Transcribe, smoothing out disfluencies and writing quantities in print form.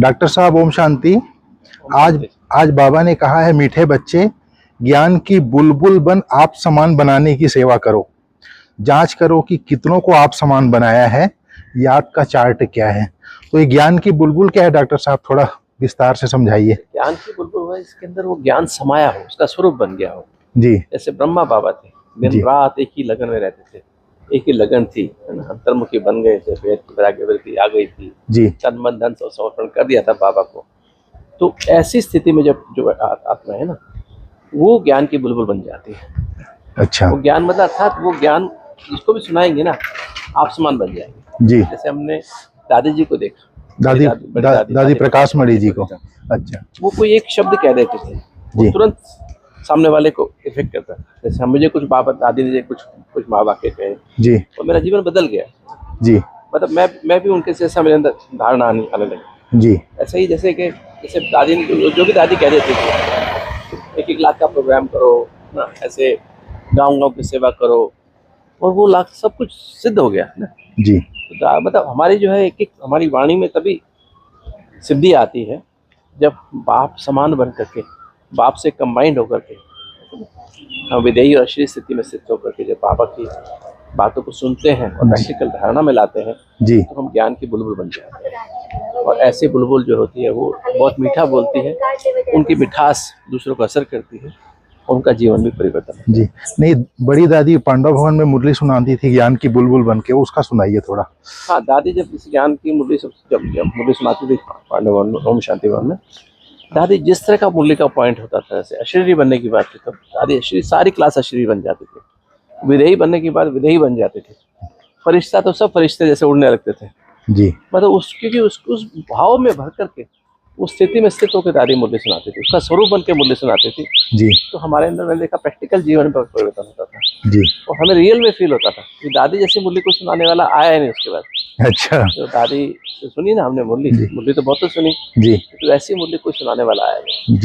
Doctor साहब ओम शांति। आज बाबा ने कहा है, मीठे बच्चे ज्ञान की बुलबुल बन आप समान बनाने की सेवा करो। जांच करो कि कितनों को आप समान बनाया है, याद का चार्ट क्या है। तो ये ज्ञान की बुलबुल क्या है डॉक्टर साहब, थोड़ा विस्तार से समझाइए। ज्ञान की बुलबुल है, इसके अंदर वो ज्ञान समाया हो, उसका स्वरूप बन गया हो। जी जैसे ब्रह्मा बाबा थे, दिन रात एक ही लगन में रहते थे, एक ही लगन थी, है ना, अंतर्मुखी बन गए थे, वेद की वैराग्यवृत्ति आ गई थी जी। तन मन धन सब समर्पण कर दिया था बाबा को। तो ऐसी स्थिति में जब जो आत्मा है ना, वो ज्ञान की बुलबुल बन जाती है। अच्छा। वो ज्ञान मतलब अर्थात वो ज्ञान जिसको भी सुनाएंगे ना, आप समान बन जाएंगे। जी। जैसे हमने दादी जी को देखा, दादी प्रकाश मणि जी को। अच्छा। वो कोई एक शब्द कह देते थे, वो तुरंत सामने वाले को इफेक्ट करता था। जैसे हम मुझे कुछ बाबा दादी ने कुछ माँ वाक्य कहे जी, तो मेरा जीवन बदल गया जी। मतलब मैं भी उनके जैसा मेरे अंदर धारणा आने लगी जी। ऐसे ही जैसे दादी ने जो भी दादी कह देती थी, 1-1 लाख का प्रोग्राम करो ना, ऐसे गाँव की सेवा करो, और वो लाख सब कुछ सिद्ध हो गया ना जी। तो मतलब हमारी जो है एक हमारी वाणी में तभी सिद्धि आती है जब बाप समान बन करके, बाप से कंबाइंड होकर के हम विदेही और अश्लील स्थिति में स्थित होकर के जब बाबा की बातों को सुनते हैं और प्रैक्टिकल धारणा में लाते हैं जी, तो हम ज्ञान की बुलबुल बन जाते हैं। और ऐसी बुलबुल जो होती है वो बहुत मीठा बोलती है, उनकी मिठास दूसरों को असर करती है, उनका जीवन भी परिवर्तन जी। नहीं, बड़ी दादी पांडव भवन में मुरली सुनाती थी ज्ञान की बुलबुल बन के, उसका सुनाइए थोड़ा। हाँ, दादी जब इस ज्ञान की मुरली जब मुरली सुनाती थी पांडव भवन में, ओम शांति भवन में, दादी जिस तरह का मुरली का पॉइंट होता था, जैसे अशरीरी बनने की बात थी तो दादी अशरीरी, सारी क्लास अशरीरी बन जाती थी, विदेही बनने की बात विदेही बन जाते थे, फरिश्ता तो सब फरिश्ते जैसे उड़ने लगते थे जी। मतलब क्योंकि उस भाव में भर करके उस स्थिति में स्थित होकर दादी मुरली सुनाती थी, उसका स्वरूप बन के मुरली सुनाती थी जी। तो हमारे अंदर मैंने देखा प्रैक्टिकल जीवन पर परिवर्तन होता था जी। और हमें रियल में फील होता था कि दादी जैसी मुरली को सुनाने वाला आया ही नहीं उसके बाद। अच्छा। तो दादी से सुनी ना हमने मुरली तो बहुत तो सुनी जी, तो ऐसी मुरली कोई सुनाने वाला आया नहीं। जी।